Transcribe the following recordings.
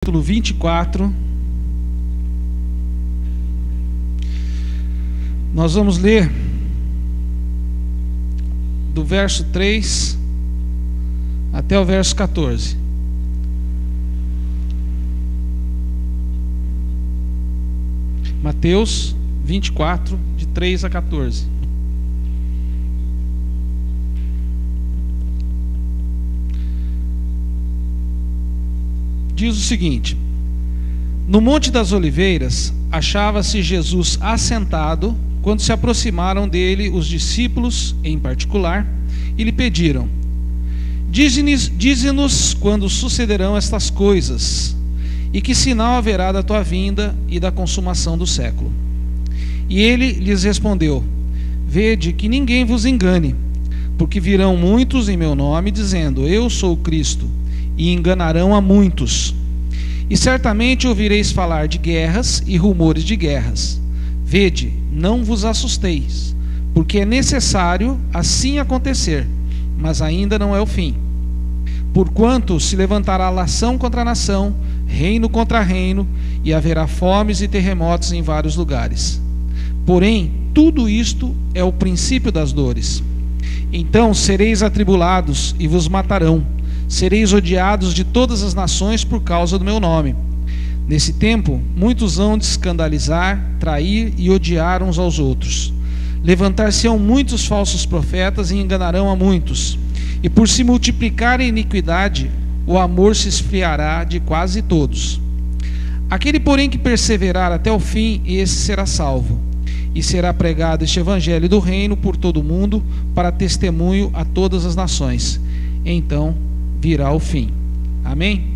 Capítulo 24. Nós vamos ler do verso 3 até o verso 14. Mateus 24, de 3 a 14. Diz o seguinte: no Monte das Oliveiras achava-se Jesus assentado, quando se aproximaram dele os discípulos em particular e lhe pediram: dize-nos quando sucederão estas coisas, e que sinal haverá da tua vinda e da consumação do século. E ele lhes respondeu: vede que ninguém vos engane, porque virão muitos em meu nome, dizendo: eu sou o Cristo, e enganarão a muitos. E certamente ouvireis falar de guerras e rumores de guerras. Vede, não vos assusteis, porque é necessário assim acontecer, mas ainda não é o fim. Porquanto se levantará nação contra nação, reino contra reino, e haverá fomes e terremotos em vários lugares. Porém, tudo isto é o princípio das dores. Então sereis atribulados e vos matarão. Sereis odiados de todas as nações por causa do meu nome. Nesse tempo, muitos hão de escandalizar, trair e odiar uns aos outros. Levantar-se-ão muitos falsos profetas e enganarão a muitos. E por se multiplicar a iniquidade, o amor se esfriará de quase todos. Aquele, porém, que perseverar até o fim, esse será salvo. E será pregado este evangelho do reino por todo o mundo, para testemunho a todas as nações. Então virá o fim. Amém?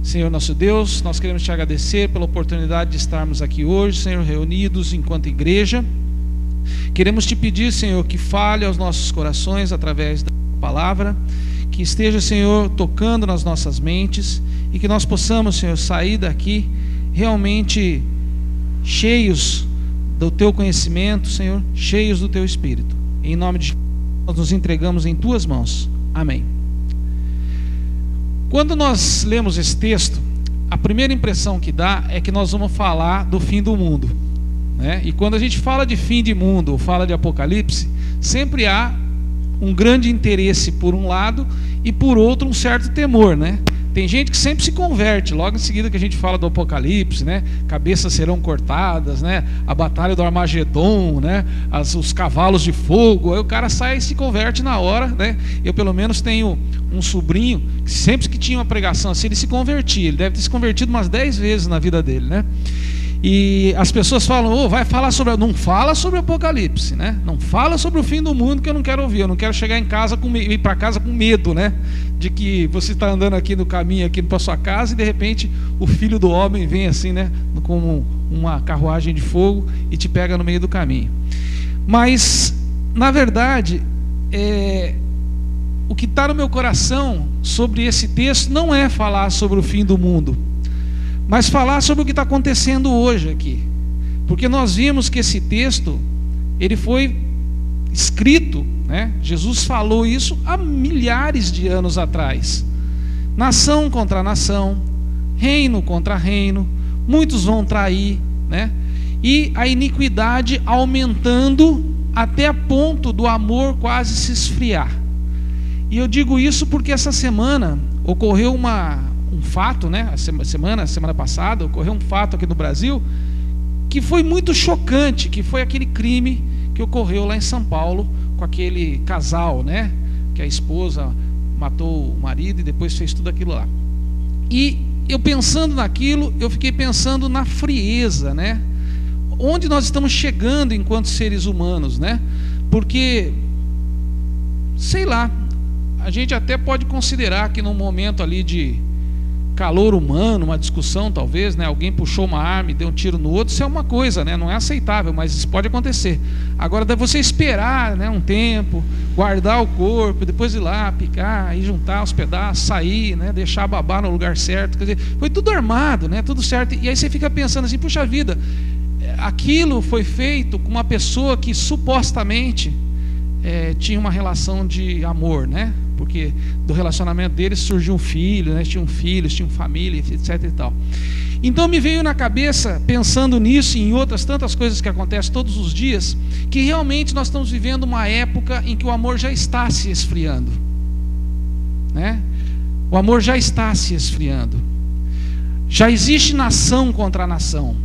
Senhor nosso Deus, nós queremos te agradecer pela oportunidade de estarmos aqui hoje, Senhor, reunidos enquanto igreja. Queremos te pedir, Senhor, que fale aos nossos corações através da palavra, que esteja, Senhor, tocando nas nossas mentes, e que nós possamos, Senhor, sair daqui realmente cheios do teu conhecimento, Senhor, cheios do teu Espírito. Em nome de Jesus, nós nos entregamos em tuas mãos. Amém. Quando nós lemos esse texto, a primeira impressão que dá é que nós vamos falar do fim do mundo, né? E quando a gente fala de fim de mundo ou fala de Apocalipse, sempre há um grande interesse por um lado e por outro um certo temor, né? Tem gente que sempre se converte logo em seguida que a gente fala do Apocalipse, né? Cabeças serão cortadas, né? A batalha do Armagedon, né? Os cavalos de fogo. Aí o cara sai e se converte na hora, né? Eu pelo menos tenho um sobrinho que sempre que tinha uma pregação assim, ele se convertia. Ele deve ter se convertido umas 10 vezes na vida dele, né? E as pessoas falam: vai falar sobre... Não fala sobre o Apocalipse, né? Não fala sobre o fim do mundo, que eu não quero ouvir. Eu não quero chegar em casa ir para casa com medo, né? De que você está andando aqui no caminho, aqui para sua casa, e de repente o Filho do Homem vem assim, né? Com uma carruagem de fogo e te pega no meio do caminho. Mas, na verdade, o que está no meu coração sobre esse texto não é falar sobre o fim do mundo, mas falar sobre o que está acontecendo hoje aqui. Porque nós vimos que esse texto, ele foi escrito, né? Jesus falou isso há milhares de anos atrás. Nação contra nação, reino contra reino, muitos vão trair, né? E a iniquidade aumentando até a ponto do amor quase se esfriar. E eu digo isso porque essa semana ocorreu um fato, né? Semana passada ocorreu um fato aqui no Brasil que foi muito chocante, que foi aquele crime que ocorreu lá em São Paulo com aquele casal, né? Que a esposa matou o marido e depois fez tudo aquilo lá. E eu pensando naquilo, eu fiquei pensando na frieza, né? Onde nós estamos chegando enquanto seres humanos, né? Porque, sei lá, a gente até pode considerar que num momento ali de calor humano, uma discussão talvez, né? Alguém puxou uma arma e deu um tiro no outro, isso é uma coisa, né? Não é aceitável, mas isso pode acontecer. Agora, deve você esperar, né, um tempo, guardar o corpo, depois ir lá, picar, aí juntar os pedaços, sair, né, deixar babar no lugar certo. Quer dizer, foi tudo armado, né? Tudo certo. E aí você fica pensando assim: puxa vida, aquilo foi feito com uma pessoa que supostamente tinha uma relação de amor, né? Porque do relacionamento deles surgiu um filho, né? Tinham filhos, tinham família, etc e tal. Então me veio na cabeça, pensando nisso e em outras tantas coisas que acontecem todos os dias, que realmente nós estamos vivendo uma época em que o amor já está se esfriando, né? O amor já está se esfriando. Já existe nação contra nação,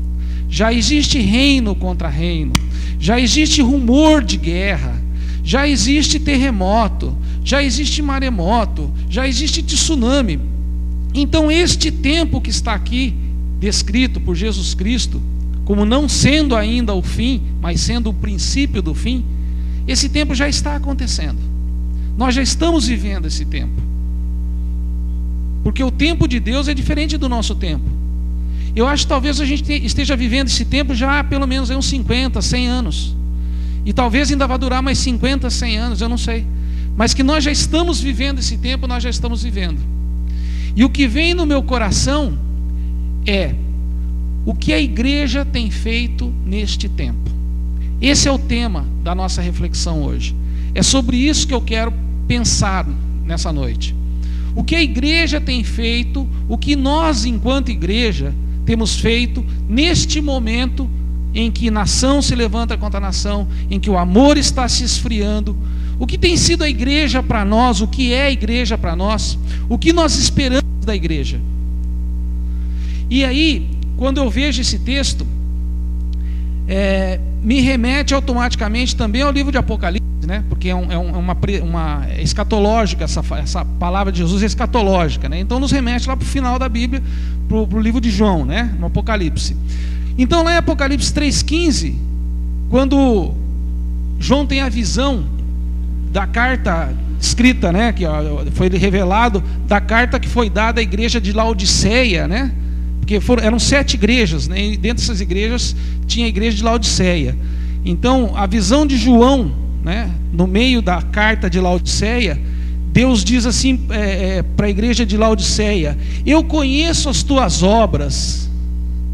já existe reino contra reino, já existe rumor de guerra, já existe terremoto, já existe maremoto, já existe tsunami. Então este tempo que está aqui descrito por Jesus Cristo como não sendo ainda o fim, mas sendo o princípio do fim, esse tempo já está acontecendo. Nós já estamos vivendo esse tempo, porque o tempo de Deus é diferente do nosso tempo. Eu acho que talvez a gente esteja vivendo esse tempo já há pelo menos uns 50, 100 anos, e talvez ainda vai durar mais 50, 100 anos, eu não sei, mas que nós já estamos vivendo esse tempo, nós já estamos vivendo. E o que vem no meu coração é o que a igreja tem feito neste tempo. Esse é o tema da nossa reflexão hoje. É sobre isso que eu quero pensar nessa noite. O que a igreja tem feito, o que nós, enquanto igreja, temos feito neste momento em que nação se levanta contra nação, em que o amor está se esfriando. O que tem sido a igreja para nós, o que é a igreja para nós, o que nós esperamos da igreja. E aí, quando eu vejo esse texto, me remete automaticamente também ao livro de Apocalipse, né? Porque é uma escatológica, essa palavra de Jesus é escatológica, né? Então nos remete lá para o final da Bíblia, para o livro de João, né? No Apocalipse. Então lá em Apocalipse 3,15, quando João tem a visão da carta escrita, né? Que foi revelado da carta que foi dada à igreja de Laodiceia, né? Porque eram 7 igrejas, né? E dentro dessas igrejas tinha a igreja de Laodiceia. Então a visão de João, né? No meio da carta de Laodiceia, Deus diz assim para a igreja de Laodiceia: eu conheço as tuas obras.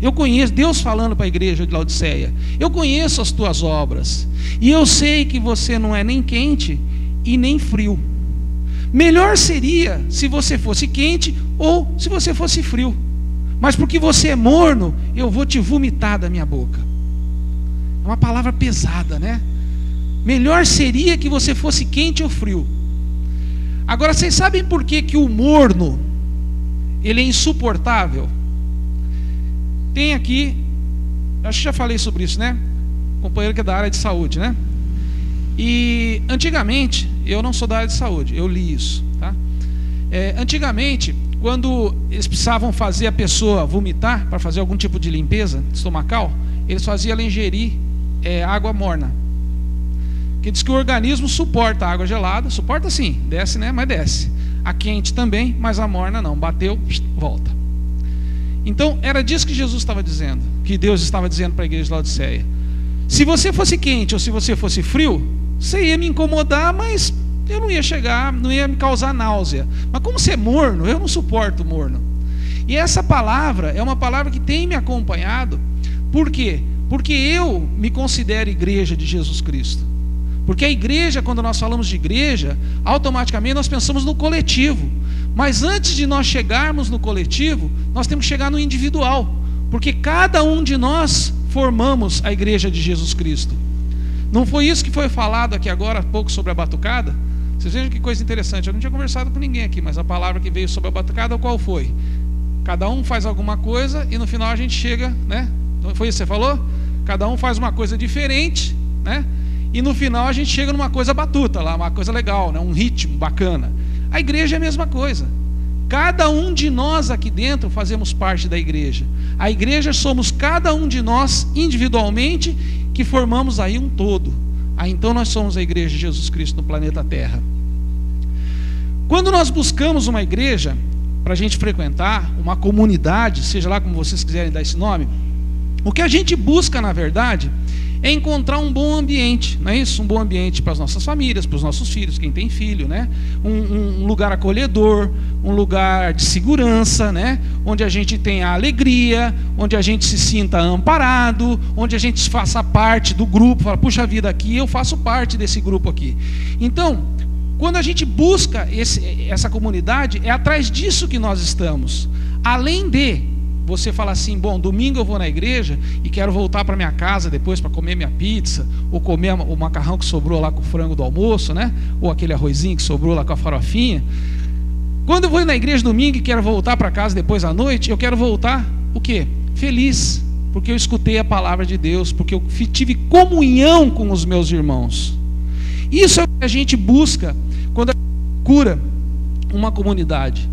Eu conheço, Deus falando para a igreja de Laodiceia, eu conheço as tuas obras, e eu sei que você não é nem quente e nem frio. Melhor seria se você fosse quente ou se você fosse frio, mas porque você é morno, eu vou te vomitar da minha boca. É uma palavra pesada, né? Melhor seria que você fosse quente ou frio. Agora, vocês sabem por que o morno ele é insuportável? Tem aqui, acho que já falei sobre isso, né? Companheiro que é da área de saúde, né? E antigamente, eu não sou da área de saúde, eu li isso, tá? Antigamente, quando eles precisavam fazer a pessoa vomitar, para fazer algum tipo de limpeza estomacal, eles faziam ela ingerir água morna. Que diz que o organismo suporta a água gelada, suporta sim, desce, né? Mas desce. A quente também, mas a morna não, bateu, volta. Então era disso que Jesus estava dizendo, que Deus estava dizendo para a igreja de Laodiceia. Se você fosse quente ou se você fosse frio, você ia me incomodar, mas eu não ia chegar, não ia me causar náusea. Mas como você é morno, eu não suporto morno. E essa palavra é uma palavra que tem me acompanhado. Por quê? Porque eu me considero igreja de Jesus Cristo. Porque a igreja, quando nós falamos de igreja, automaticamente nós pensamos no coletivo. Mas antes de nós chegarmos no coletivo, nós temos que chegar no individual. Porque cada um de nós formamos a igreja de Jesus Cristo. Não foi isso que foi falado aqui agora há pouco sobre a batucada? Vocês vejam que coisa interessante. Eu não tinha conversado com ninguém aqui, mas a palavra que veio sobre a batucada, qual foi? Cada um faz alguma coisa e no final a gente chega, né? Não foi isso que você falou? Cada um faz uma coisa diferente, né? E no final a gente chega numa coisa batuta lá, uma coisa legal, né? Um ritmo bacana. A igreja é a mesma coisa. Cada um de nós aqui dentro fazemos parte da igreja. A igreja somos cada um de nós individualmente, que formamos aí um todo. Então nós somos a igreja de Jesus Cristo no planeta Terra. Quando nós buscamos uma igreja para a gente frequentar, uma comunidade, seja lá como vocês quiserem dar esse nome, o que a gente busca na verdade é encontrar um bom ambiente, não é isso? Um bom ambiente para as nossas famílias, para os nossos filhos, quem tem filho, né? Um lugar acolhedor, um lugar de segurança, né? Onde a gente tenha alegria, onde a gente se sinta amparado, onde a gente faça parte do grupo, fala, puxa vida, aqui eu faço parte desse grupo aqui. Então, quando a gente busca essa comunidade, é atrás disso que nós estamos. Além de você falar assim, bom, domingo eu vou na igreja e quero voltar para minha casa depois para comer minha pizza, ou comer o macarrão que sobrou lá com o frango do almoço, né? Ou aquele arrozinho que sobrou lá com a farofinha. Quando eu vou na igreja domingo e quero voltar para casa depois à noite, eu quero voltar, o quê? Feliz, porque eu escutei a palavra de Deus, porque eu tive comunhão com os meus irmãos. Isso é o que a gente busca quando a gente procura uma comunidade.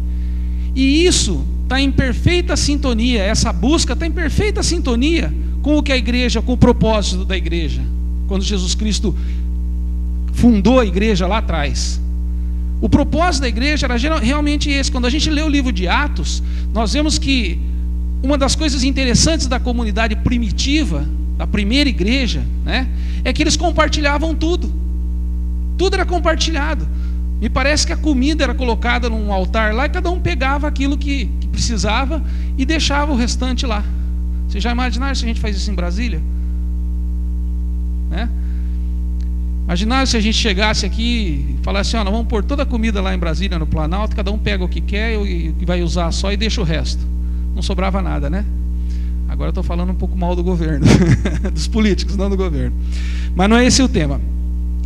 E isso está em perfeita sintonia, essa busca está em perfeita sintonia com o que a igreja, com o propósito da igreja. Quando Jesus Cristo fundou a igreja lá atrás, o propósito da igreja era realmente esse. Quando a gente lê o livro de Atos, nós vemos que uma das coisas interessantes da comunidade primitiva, da primeira igreja, né, é que eles compartilhavam tudo. Tudo era compartilhado. Me parece que a comida era colocada num altar lá e cada um pegava aquilo que precisava e deixava o restante lá. Vocês já imaginaram se a gente faz isso em Brasília? Né? Imaginaram se a gente chegasse aqui e falasse, nós vamos pôr toda a comida lá em Brasília, no Planalto, cada um pega o que quer e o que vai usar só e deixa o resto. Não sobrava nada, né? Agora eu estou falando um pouco mal do governo, dos políticos, não do governo. Mas não é esse o tema.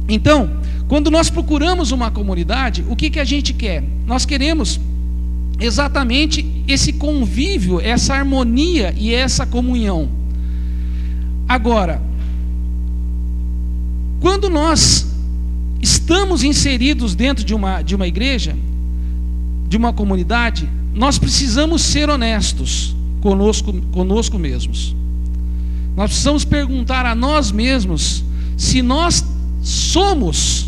Então, quando nós procuramos uma comunidade, o que a gente quer? Nós queremos exatamente esse convívio, essa harmonia e essa comunhão. Agora, quando nós estamos inseridos dentro de uma igreja, de uma comunidade, nós precisamos ser honestos conosco mesmos. Nós precisamos perguntar a nós mesmos se nós somos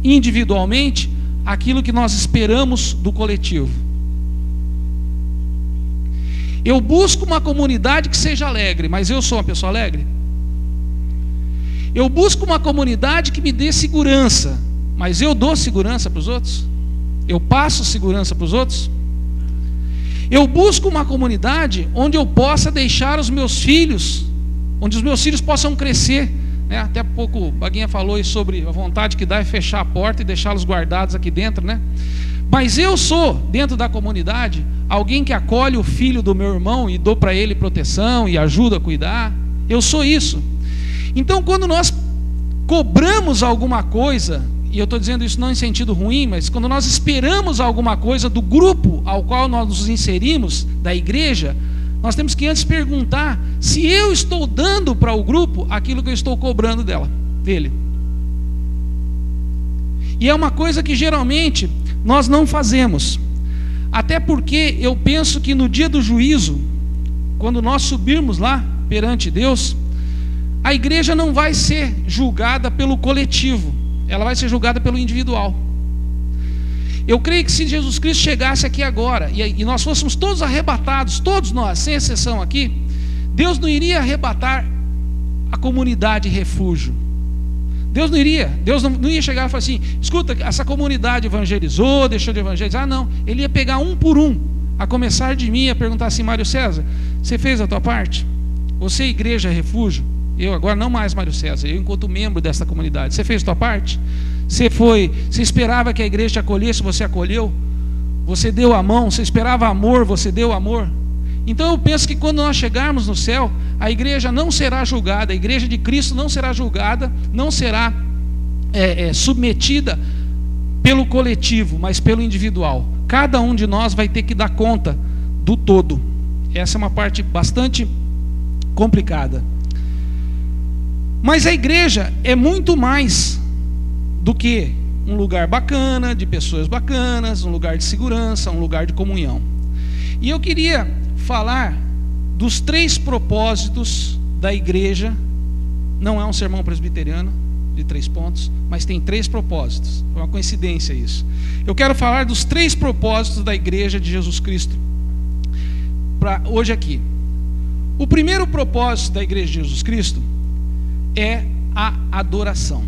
individualmente aquilo que nós esperamos do coletivo. Eu busco uma comunidade que seja alegre, mas eu sou uma pessoa alegre? Eu busco uma comunidade que me dê segurança, mas eu dou segurança para os outros? Eu passo segurança para os outros? Eu busco uma comunidade onde eu possa deixar os meus filhos, onde os meus filhos possam crescer, né? Até pouco o Baguinha falou aí sobre a vontade que dá é fechar a porta e deixá-los guardados aqui dentro, né? Mas eu sou, dentro da comunidade, alguém que acolhe o filho do meu irmão e dou para ele proteção e ajuda a cuidar. Eu sou isso. Então, quando nós cobramos alguma coisa, e eu estou dizendo isso não em sentido ruim, mas quando nós esperamos alguma coisa do grupo ao qual nós nos inserimos, da igreja, nós temos que antes perguntar se eu estou dando para o grupo aquilo que eu estou cobrando dele. E é uma coisa que geralmente nós não fazemos. Até porque eu penso que no dia do juízo, quando nós subirmos lá perante Deus, a igreja não vai ser julgada pelo coletivo, ela vai ser julgada pelo individual. Eu creio que se Jesus Cristo chegasse aqui agora e nós fôssemos todos arrebatados, todos nós, sem exceção aqui, Deus não iria arrebatar a comunidade refúgio. Deus não ia chegar e falar assim, escuta, essa comunidade evangelizou, deixou de evangelizar. Não, ele ia pegar um por um, a começar de mim, a perguntar assim, Mário César, você fez a tua parte? Você, igreja refúgio? Eu agora não mais Mário César, eu enquanto membro dessa comunidade, você fez a tua parte? Você esperava que a igreja te acolhesse, você acolheu? Você deu a mão, você esperava amor, você deu amor? Então eu penso que quando nós chegarmos no céu, a igreja não será julgada, a igreja de Cristo não será julgada, não será submetida pelo coletivo, mas pelo individual. Cada um de nós vai ter que dar conta do todo. Essa é uma parte bastante complicada. Mas a igreja é muito mais do que um lugar bacana, de pessoas bacanas, um lugar de segurança, um lugar de comunhão. E eu queria falar dos 3 propósitos da igreja. Não é um sermão presbiteriano de 3 pontos, mas tem 3 propósitos. É uma coincidência isso. Eu quero falar dos 3 propósitos da igreja de Jesus Cristo para hoje aqui. O primeiro propósito da igreja de Jesus Cristo é a adoração.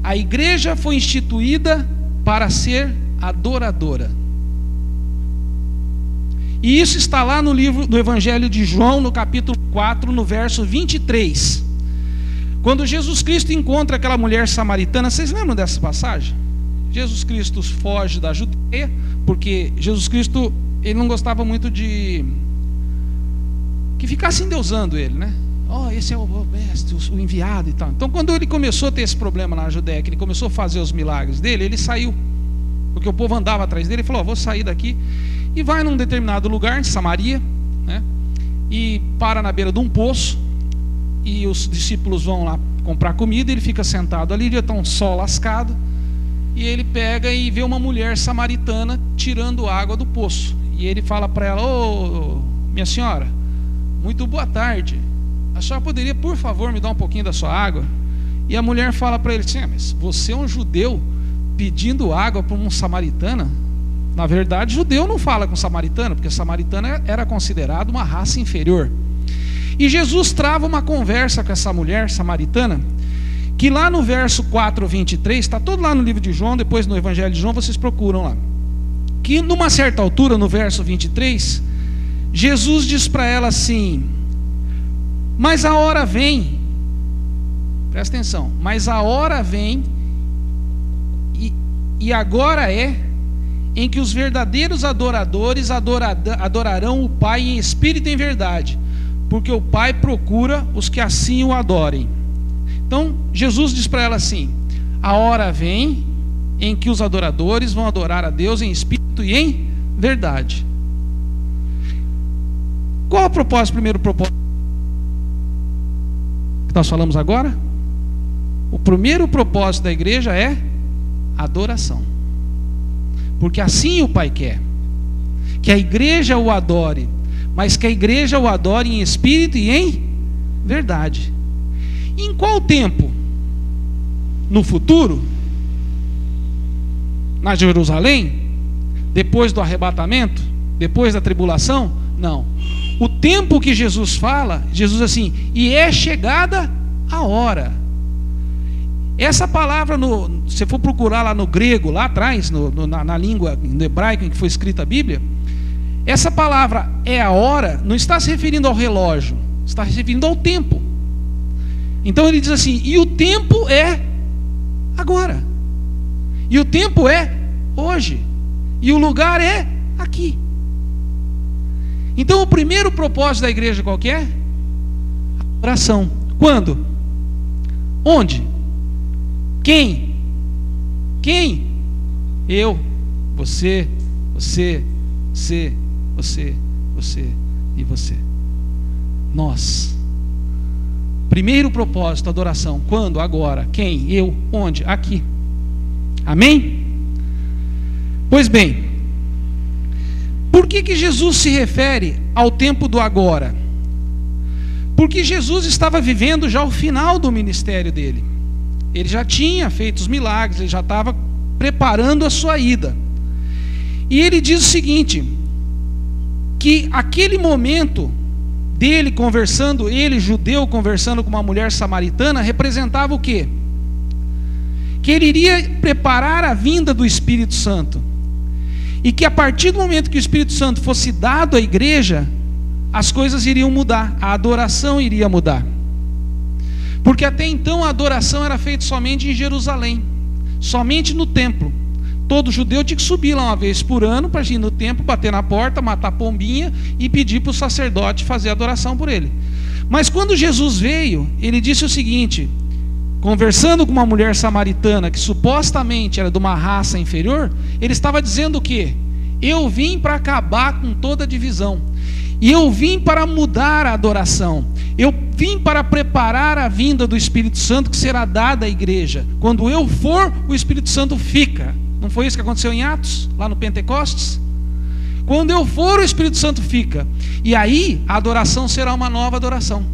A igreja foi instituída para ser adoradora. E isso está lá no livro do Evangelho de João, no capítulo 4, no verso 23. Quando Jesus Cristo encontra aquela mulher samaritana, vocês lembram dessa passagem? Jesus Cristo foge da Judeia, porque Jesus Cristo, ele não gostava muito de que ficassem endeusando ele, né? Esse é o mestre, o enviado e tal. Então, quando ele começou a ter esse problema na Judeia, que ele começou a fazer os milagres dele, ele saiu, porque o povo andava atrás dele. Ele falou: vou sair daqui, e vai num determinado lugar, em Samaria, né? E para na beira de um poço, e os discípulos vão lá comprar comida. Ele fica sentado ali, já está um sol lascado, e ele pega e vê uma mulher samaritana tirando água do poço. E ele fala para ela: ô, minha senhora, muito boa tarde, a senhora poderia, por favor, me dar um pouquinho da sua água? E a mulher fala para ele assim: mas você é um judeu pedindo água para uma samaritana? Na verdade, judeu não fala com samaritano, porque samaritana era considerado uma raça inferior. E Jesus trava uma conversa com essa mulher samaritana, que lá no verso 4:23, está todo lá no livro de João, depois no Evangelho de João, vocês procuram lá, que numa certa altura, no verso 23, Jesus diz para ela assim: mas a hora vem, presta atenção, mas a hora vem, e agora é, em que os verdadeiros adoradores adorarão o Pai em espírito e em verdade, porque o Pai procura os que assim o adorem. Então Jesus diz para ela assim: a hora vem em que os adoradores vão adorar a Deus em espírito e em verdade. Qual é o propósito, primeiro propósito que nós falamos agora? O primeiro propósito da igreja é adoração, porque assim o Pai quer, que a igreja o adore, mas que a igreja o adore em espírito e em verdade. Em qual tempo? No futuro? Na Jerusalém? Depois do arrebatamento? Depois da tribulação? Não. O tempo que Jesus fala, Jesus assim: e é chegada a hora. Essa palavra, se você for procurar lá no grego, lá atrás, na língua, no hebraico em que foi escrita a Bíblia, essa palavra é a hora, não está se referindo ao relógio, está se referindo ao tempo. Então ele diz assim: e o tempo é agora, e o tempo é hoje, e o lugar é aqui. Então o primeiro propósito da igreja qual que é? Adoração. Quando? Onde? Quem? Quem? Eu, você, você, você, você, você e você. Nós. Primeiro propósito, adoração. Quando? Agora. Quem? Eu. Onde? Aqui. Amém? Pois bem, por que Jesus se refere ao tempo do agora? Porque Jesus estava vivendo já o final do ministério dele. Ele já tinha feito os milagres, ele já estava preparando a sua ida. E ele diz o seguinte: que aquele momento dele conversando, ele judeu conversando com uma mulher samaritana, representava o quê? Que ele iria preparar a vinda do Espírito Santo, e que a partir do momento que o Espírito Santo fosse dado à igreja, as coisas iriam mudar, a adoração iria mudar. Porque até então a adoração era feita somente em Jerusalém, somente no templo. Todo judeu tinha que subir lá uma vez por ano para ir no templo, bater na porta, matar a pombinha e pedir para o sacerdote fazer adoração por ele. Mas quando Jesus veio, ele disse o seguinte, conversando com uma mulher samaritana que supostamente era de uma raça inferior, ele estava dizendo o quê? Eu vim para acabar com toda a divisão, e eu vim para mudar a adoração, eu vim para preparar a vinda do Espírito Santo que será dada à igreja. Quando eu for, o Espírito Santo fica. Não foi isso que aconteceu em Atos, lá no Pentecostes? Quando eu for, o Espírito Santo fica. E aí a adoração será uma nova adoração.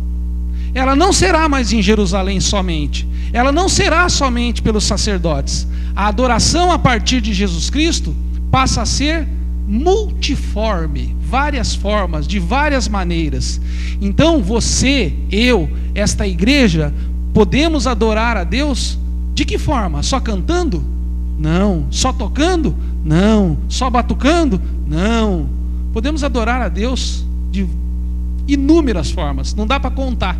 Ela não será mais em Jerusalém somente, ela não será somente pelos sacerdotes. A adoração a partir de Jesus Cristo passa a ser multiforme, várias formas, de várias maneiras. Então você, eu, esta igreja podemos adorar a Deus de que forma? Só cantando? Não. Só tocando? Não. Só batucando? Não. Podemos adorar a Deus de inúmeras formas, não dá para contar.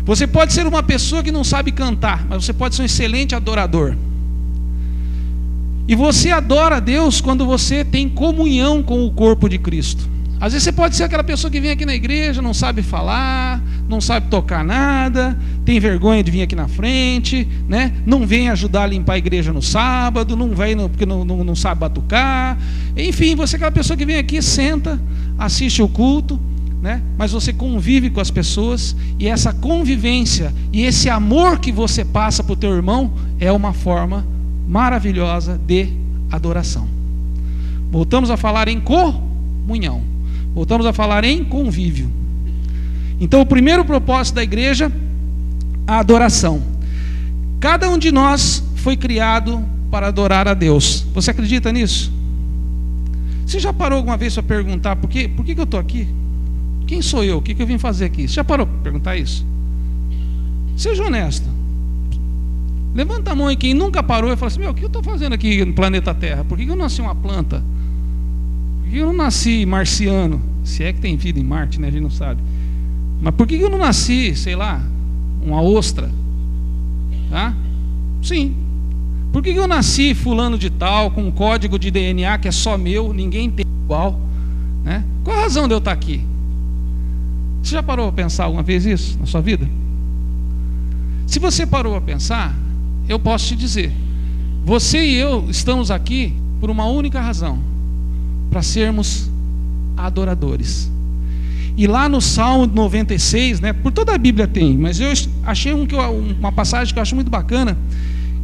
Você pode ser uma pessoa que não sabe cantar, mas você pode ser um excelente adorador. E você adora a Deus quando você tem comunhão com o corpo de Cristo. Às vezes você pode ser aquela pessoa que vem aqui na igreja, não sabe falar, não sabe tocar nada, tem vergonha de vir aqui na frente, né? Não vem ajudar a limpar a igreja no sábado, não vem porque não sabe batucar. Enfim, você é aquela pessoa que vem aqui, senta, assiste o culto, né? Mas você convive com as pessoas, e essa convivência e esse amor que você passa para o teu irmão é uma forma maravilhosa de adoração. Voltamos a falar em comunhão, voltamos a falar em convívio. Então o primeiro propósito da igreja, a adoração. Cada um de nós foi criado para adorar a Deus. Você acredita nisso? Você já parou alguma vez para perguntar por que eu estou aqui? Quem sou eu? O que eu vim fazer aqui? Você já parou para perguntar isso? Seja honesto. Levanta a mão aí quem nunca parou e fala assim: o que eu estou fazendo aqui no planeta Terra? Por que eu nasci uma planta? Por que eu não nasci marciano? Se é que tem vida em Marte, né? A gente não sabe. Mas por que eu não nasci, sei lá, uma ostra? Tá? Sim. Por que eu nasci fulano de tal, com um código de DNA que é só meu, ninguém tem igual? Né? Qual a razão de eu estar aqui? Você já parou para pensar alguma vez isso na sua vida? Se você parou para pensar, eu posso te dizer, você e eu estamos aqui por uma única razão: para sermos adoradores. E lá no Salmo 96, né, por toda a Bíblia tem, mas eu achei uma passagem que eu acho muito bacana,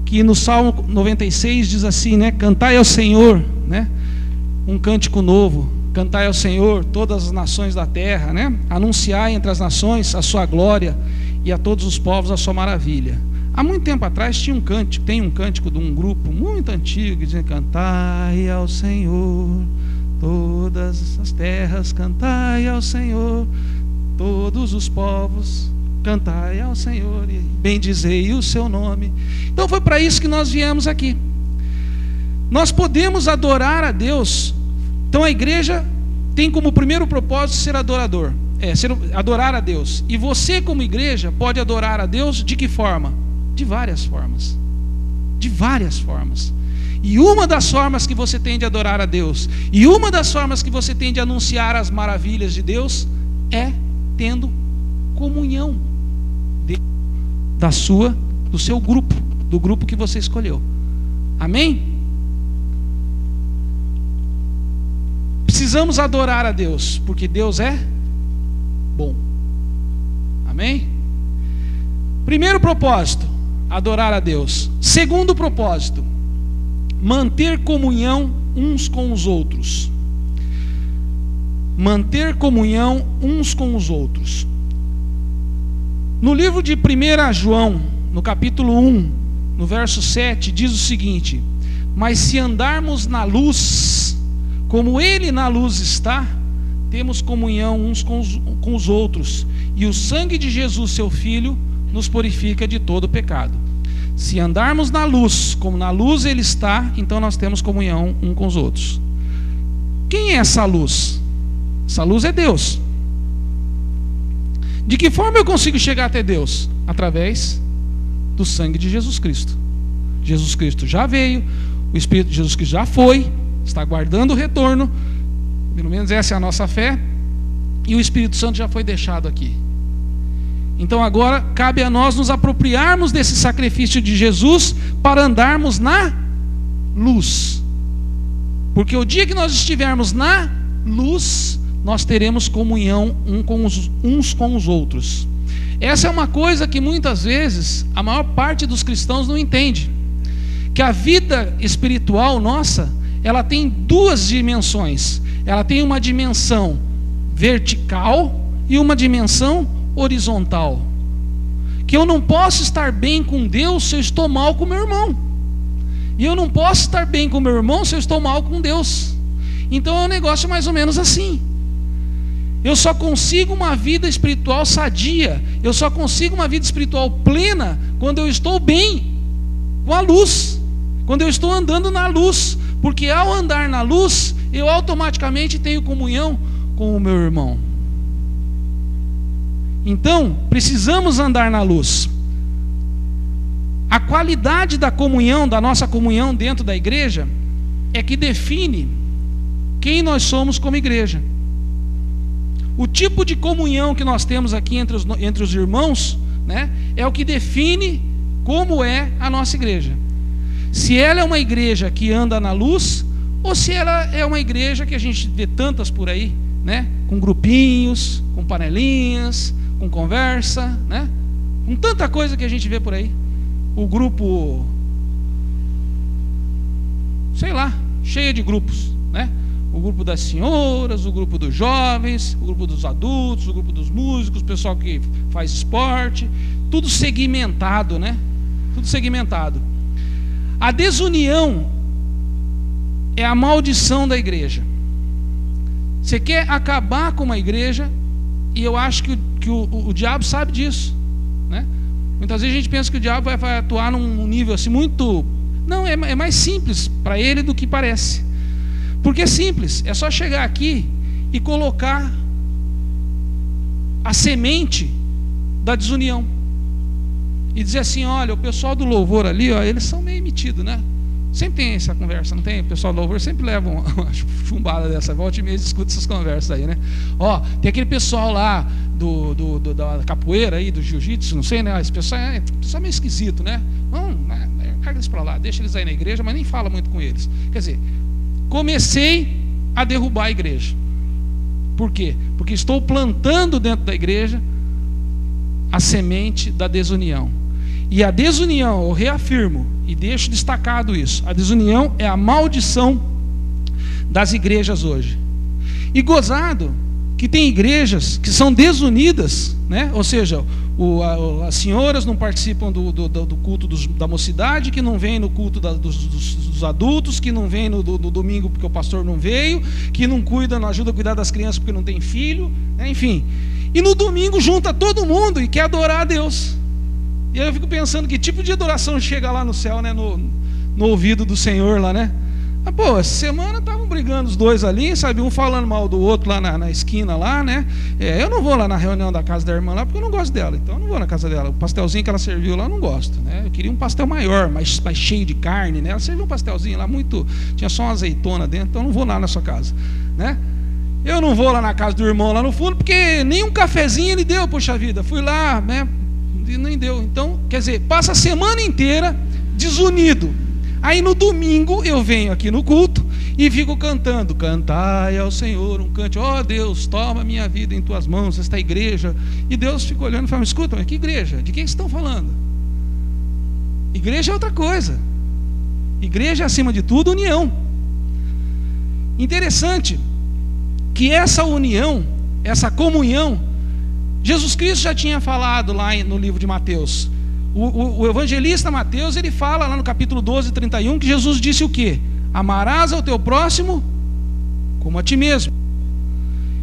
que no Salmo 96 diz assim, né: cantai ao Senhor, né, um cântico novo, cantai ao Senhor todas as nações da terra, né, anunciai entre as nações a sua glória, e a todos os povos a sua maravilha. Há muito tempo atrás tem um cântico de um grupo muito antigo que diz: cantai ao Senhor todas as terras, cantai ao Senhor todos os povos, cantai ao Senhor e bendizei o seu nome. Então foi para isso que nós viemos aqui. Nós podemos adorar a Deus. Então a igreja tem como primeiro propósito ser adorador, adorar a Deus. E você, como igreja, pode adorar a Deus de que forma? De várias formas. De várias formas. E uma das formas que você tem de adorar a Deus, e uma das formas que você tem de anunciar as maravilhas de Deus, é tendo comunhão do seu grupo, do grupo que você escolheu. Amém? Precisamos adorar a Deus, porque Deus é bom. Amém? Primeiro propósito, adorar a Deus. Segundo propósito, manter comunhão uns com os outros. Manter comunhão uns com os outros. No livro de 1 João, no capítulo 1, no verso 7, diz o seguinte: mas se andarmos na luz, como Ele na luz está, temos comunhão uns com os outros, e o sangue de Jesus, seu Filho, nos purifica de todo pecado. Se andarmos na luz, como na luz Ele está, então nós temos comunhão uns com os outros. Quem é essa luz? Essa luz é Deus. De que forma eu consigo chegar até Deus? Através do sangue de Jesus Cristo. Jesus Cristo já veio, o Espírito de Jesus Cristo já foi, está aguardando o retorno, pelo menos essa é a nossa fé, e o Espírito Santo já foi deixado aqui. Então agora cabe a nós nos apropriarmos desse sacrifício de Jesus para andarmos na luz. Porque o dia que nós estivermos na luz, nós teremos comunhão uns com os outros. Essa é uma coisa que muitas vezes a maior parte dos cristãos não entende. Que a vida espiritual nossa, ela tem duas dimensões. Ela tem uma dimensão vertical e uma dimensão horizontal. Que eu não posso estar bem com Deus se eu estou mal com meu irmão. E eu não posso estar bem com meu irmão se eu estou mal com Deus. Então é um negócio mais ou menos assim. Eu só consigo uma vida espiritual sadia, eu só consigo uma vida espiritual plena quando eu estou bem, com a luz, quando eu estou andando na luz, porque ao andar na luz, eu automaticamente tenho comunhão com o meu irmão. Então, precisamos andar na luz. A qualidade da comunhão, da nossa comunhão dentro da igreja, é que define quem nós somos como igreja. O tipo de comunhão que nós temos aqui entre os irmãos, né, é o que define como é a nossa igreja. Se ela é uma igreja que anda na luz, ou se ela é uma igreja que a gente vê tantas por aí, né, com grupinhos, com panelinhas, com conversa, né, com tanta coisa que a gente vê por aí. O grupo, sei lá, cheio de grupos, né? O grupo das senhoras, o grupo dos jovens, o grupo dos adultos, o grupo dos músicos, o pessoal que faz esporte, tudo segmentado, né? Tudo segmentado. A desunião é a maldição da igreja. Você quer acabar com uma igreja, e eu acho que o diabo sabe disso, né? Muitas vezes a gente pensa que o diabo vai atuar num nível assim muito... Não, é mais simples para ele do que parece. Porque é simples, é só chegar aqui e colocar a semente da desunião. E dizer assim, olha, o pessoal do louvor ali, ó, eles são meio metidos, né? Sempre tem essa conversa, não tem? O pessoal do louvor sempre leva uma chumbada dessa, volta e meia escuta essas conversas aí, né? Ó, tem aquele pessoal lá da capoeira aí, do jiu-jitsu, não sei, né? Esse pessoal é meio esquisito, né? Não, carga eles para lá, deixa eles aí na igreja, mas nem fala muito com eles. Quer dizer, comecei a derrubar a igreja. Por quê? Porque estou plantando dentro da igreja a semente da desunião. E a desunião, eu reafirmo e deixo destacado isso, a desunião é a maldição das igrejas hoje. E gozado que tem igrejas que são desunidas, né? Ou seja, as senhoras não participam do culto da mocidade, que não vem no culto dos adultos, que não vem no domingo porque o pastor não veio, que não ajuda a cuidar das crianças porque não tem filho, né? Enfim. E no domingo junta todo mundo e quer adorar a Deus. E aí eu fico pensando que tipo de adoração chega lá no céu, né? No ouvido do Senhor lá, né? Ah, pô, essa semana estavam brigando os dois ali, sabe? Um falando mal do outro lá na esquina lá, né? Eu não vou lá na reunião da casa da irmã lá, porque eu não gosto dela. Então eu não vou na casa dela. O pastelzinho que ela serviu lá eu não gosto, né? Eu queria um pastel maior, mais cheio de carne, né? Ela serviu um pastelzinho lá muito... Tinha só uma azeitona dentro, então eu não vou lá na sua casa, né? Eu não vou lá na casa do irmão lá no fundo, porque nem um cafezinho ele deu, poxa vida. Fui lá, né? E nem deu. Então, quer dizer, passa a semana inteira desunido. Aí no domingo eu venho aqui no culto e fico cantando, cantai ao Senhor um cante, ó Deus, toma minha vida em tuas mãos, esta igreja. E Deus fica olhando e fala, escuta, mas que igreja? De quem vocês estão falando? Igreja é outra coisa. Igreja é, acima de tudo, união. Interessante que essa união, essa comunhão, Jesus Cristo já tinha falado lá no livro de Mateus. O evangelista Mateus, ele fala lá no capítulo 12, 31, que Jesus disse o quê? Amarás ao teu próximo como a ti mesmo.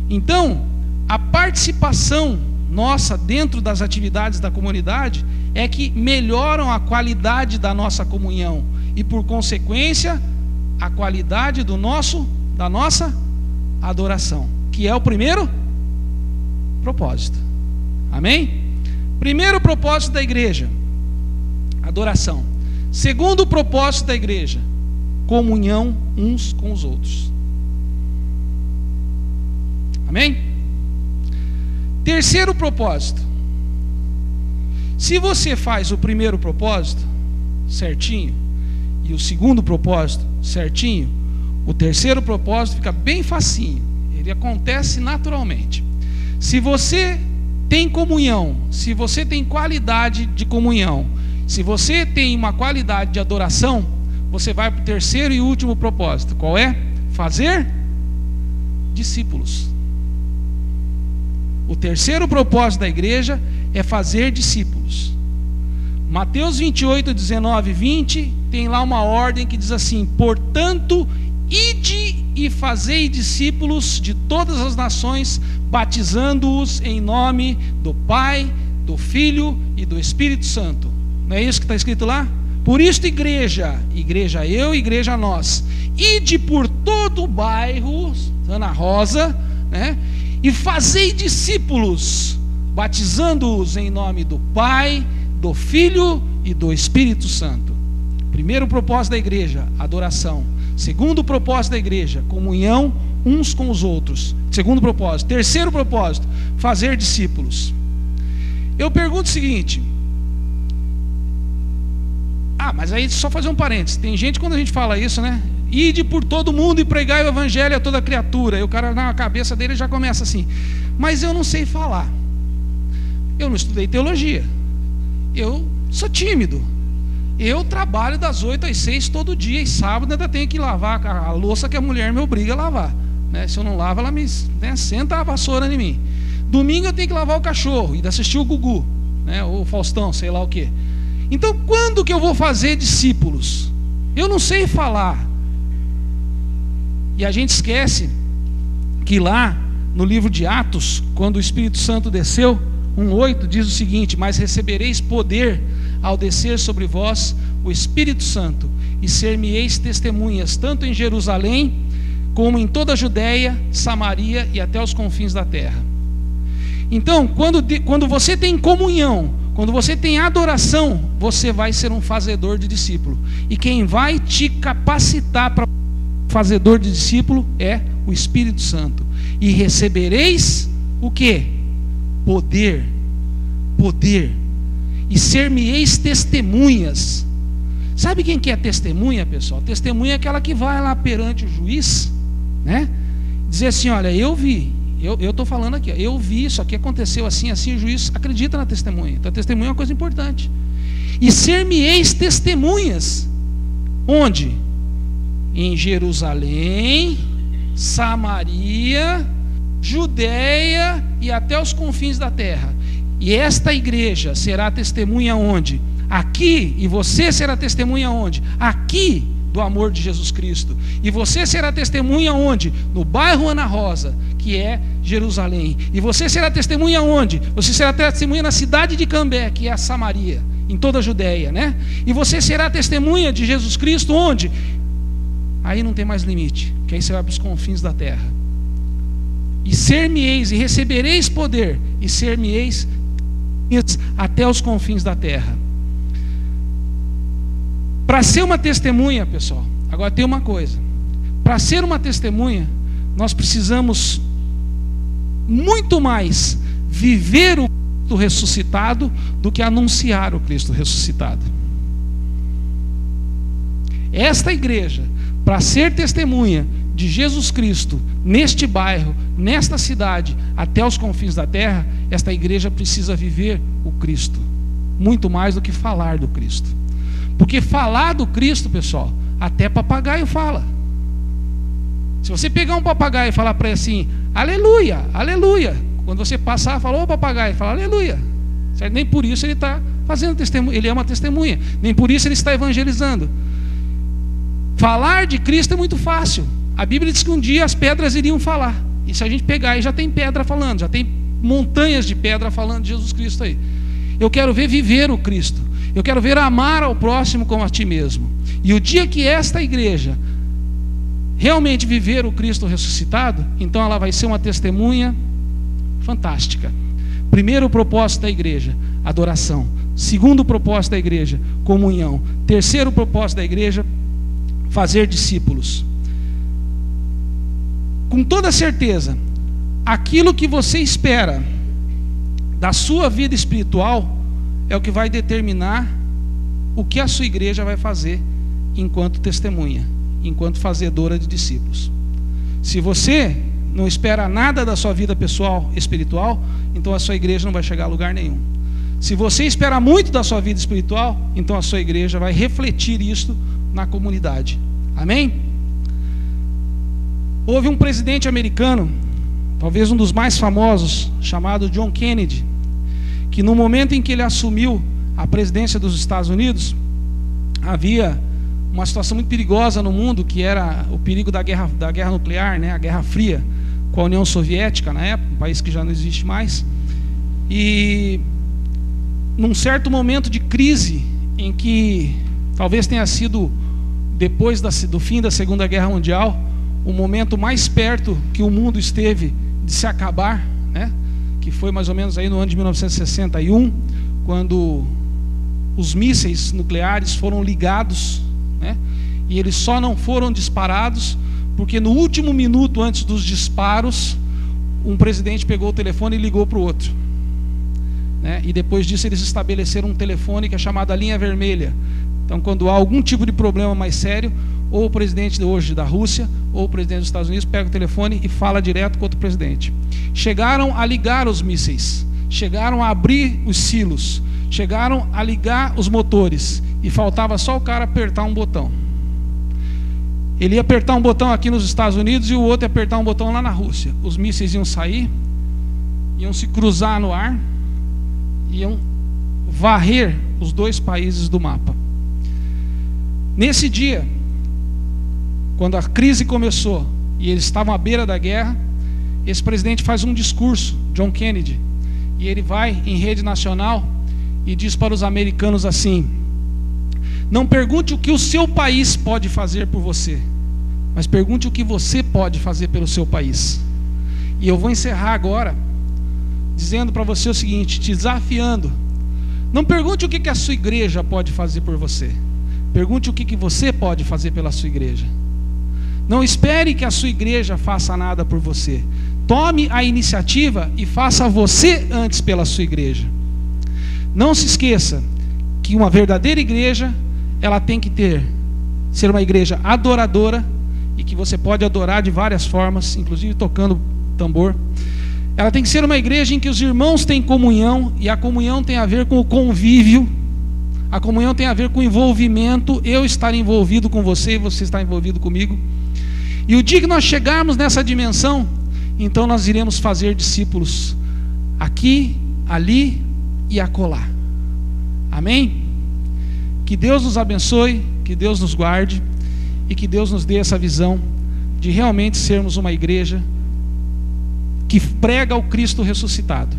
Então, a participação nossa dentro das atividades da comunidade é que melhoram a qualidade da nossa comunhão e, por consequência, a qualidade da nossa adoração, que é o primeiro propósito. Amém? Primeiro propósito da igreja, adoração. Segundo propósito da igreja, comunhão uns com os outros. Amém? Terceiro propósito. Se você faz o primeiro propósito certinho e o segundo propósito certinho, o terceiro propósito fica bem facinho. Ele acontece naturalmente. Se você tem comunhão, se você tem qualidade de comunhão, se você tem uma qualidade de adoração, você vai para o terceiro e último propósito. Qual é? Fazer discípulos. O terceiro propósito da igreja é fazer discípulos. Mateus 28, 19 e 20 tem lá uma ordem que diz assim: portanto, ide e fazei discípulos de todas as nações, batizando-os em nome do Pai, do Filho e do Espírito Santo. Não é isso que está escrito lá? Por isto, igreja eu, igreja nós, ide por todo o bairro Ana Rosa, né? E fazei discípulos, batizando-os em nome do Pai, do Filho e do Espírito Santo. Primeiro propósito da igreja, adoração. Segundo propósito da igreja, comunhão uns com os outros. Segundo propósito. Terceiro propósito, fazer discípulos. Eu pergunto o seguinte: mas aí só fazer um parênteses. Tem gente, quando a gente fala isso, né? Ide por todo mundo e pregai o evangelho a toda criatura. E o cara, na cabeça dele, já começa assim: mas eu não sei falar. Eu não estudei teologia. Eu sou tímido. Eu trabalho das 8 às 6 todo dia. E sábado ainda tenho que lavar a louça que a mulher me obriga a lavar, né? Se eu não lavo, ela me, né, senta a vassoura em mim. Domingo eu tenho que lavar o cachorro e assistir o Gugu, né? Ou o Faustão, sei lá o quê. Então, quando que eu vou fazer discípulos? Eu não sei falar. E a gente esquece que lá no livro de Atos, quando o Espírito Santo desceu, 1:8 diz o seguinte: mas recebereis poder ao descer sobre vós o Espírito Santo, e ser-me-eis testemunhas tanto em Jerusalém como em toda a Judéia, Samaria e até os confins da terra. Então, quando você tem comunhão, quando você tem adoração, você vai ser um fazedor de discípulo. E quem vai te capacitar para fazedor de discípulo é o Espírito Santo. E recebereis o quê? Poder. Poder. E ser-me-eis testemunhas. Sabe quem que é testemunha, pessoal? Testemunha é aquela que vai lá perante o juiz, né? Dizer assim: olha, eu vi. Eu estou falando aqui, eu vi isso aqui, aconteceu assim, assim, o juiz acredita na testemunha. Então a testemunha é uma coisa importante. E ser-me-eis testemunhas. Onde? Em Jerusalém, Samaria, Judéia e até os confins da terra. E esta igreja será testemunha onde? Aqui. E você será testemunha onde? Aqui, do amor de Jesus Cristo. E você será testemunha onde? No bairro Ana Rosa, que é Jerusalém. E você será testemunha onde? Você será testemunha na cidade de Cambé, que é a Samaria, em toda a Judéia, né? E você será testemunha de Jesus Cristo onde? Aí não tem mais limite, que aí você vai para os confins da terra. E ser-me-eis, e recebereis poder, e ser-me-eis até os confins da terra. Para ser uma testemunha, pessoal, agora tem uma coisa: para ser uma testemunha, nós precisamos muito mais viver o Cristo ressuscitado do que anunciar o Cristo ressuscitado. Esta igreja, para ser testemunha de Jesus Cristo neste bairro, nesta cidade, até os confins da terra, esta igreja precisa viver o Cristo, muito mais do que falar do Cristo. Porque falar do Cristo, pessoal, até papagaio fala. Se você pegar um papagaio e falar para ele assim: aleluia, aleluia, quando você passar, fala: ô papagaio, fala aleluia, certo? Nem por isso ele está fazendo testemunha, ele é uma testemunha, nem por isso ele está evangelizando. Falar de Cristo é muito fácil. A Bíblia diz que um dia as pedras iriam falar. E se a gente pegar aí, já tem pedra falando, já tem montanhas de pedra falando de Jesus Cristo aí. Eu quero ver viver o Cristo. Eu quero ver amar ao próximo como a ti mesmo. E o dia que esta igreja realmente viver o Cristo ressuscitado, então ela vai ser uma testemunha fantástica. Primeiro propósito da igreja, adoração. Segundo propósito da igreja, comunhão. Terceiro propósito da igreja, fazer discípulos. Com toda certeza, aquilo que você espera da sua vida espiritual é o que vai determinar o que a sua igreja vai fazer enquanto testemunha, enquanto fazedora de discípulos. Se você não espera nada da sua vida pessoal espiritual, então a sua igreja não vai chegar a lugar nenhum. Se você espera muito da sua vida espiritual, então a sua igreja vai refletir isso na comunidade. Amém? Houve um presidente americano, talvez um dos mais famosos, chamado John Kennedy, que no momento em que ele assumiu a presidência dos Estados Unidos, havia uma situação muito perigosa no mundo, que era o perigo da guerra nuclear, né, a Guerra Fria, com a União Soviética na época, um país que já não existe mais. E num certo momento de crise, em que talvez tenha sido depois do fim da Segunda Guerra Mundial, o momento mais perto que o mundo esteve de se acabar, né, que foi mais ou menos aí no ano de 1961, quando os mísseis nucleares foram ligados, né, e eles só não foram disparados porque no último minuto antes dos disparos, um presidente pegou o telefone e ligou para o outro, né? E depois disso eles estabeleceram um telefone que é chamado a linha vermelha. Então, quando há algum tipo de problema mais sério, ou o presidente hoje da Rússia, ou o presidente dos Estados Unidos pega o telefone e fala direto com outro presidente. Chegaram a ligar os mísseis, chegaram a abrir os silos, chegaram a ligar os motores, e faltava só o cara apertar um botão. Ele ia apertar um botão aqui nos Estados Unidos e o outro ia apertar um botão lá na Rússia. Os mísseis iam sair, iam se cruzar no ar, iam varrer os dois países do mapa. Nesse dia, quando a crise começou e eles estavam à beira da guerra, esse presidente faz um discurso, John Kennedy, e ele vai em rede nacional e diz para os americanos assim: não pergunte o que o seu país pode fazer por você, mas pergunte o que você pode fazer pelo seu país. E eu vou encerrar agora dizendo para você o seguinte, te desafiando: não pergunte o que a sua igreja pode fazer por você, pergunte o que você pode fazer pela sua igreja. Não espere que a sua igreja faça nada por você. Tome a iniciativa e faça você antes pela sua igreja. Não se esqueça que uma verdadeira igreja, ela tem que ser uma igreja adoradora, e que você pode adorar de várias formas, inclusive tocando tambor. Ela tem que ser uma igreja em que os irmãos têm comunhão, e a comunhão tem a ver com o convívio, a comunhão tem a ver com o envolvimento, eu estar envolvido com você e você estar envolvido comigo. E o dia que nós chegarmos nessa dimensão, então nós iremos fazer discípulos aqui, ali e acolá. Amém? Que Deus nos abençoe, que Deus nos guarde e que Deus nos dê essa visão de realmente sermos uma igreja que prega o Cristo ressuscitado.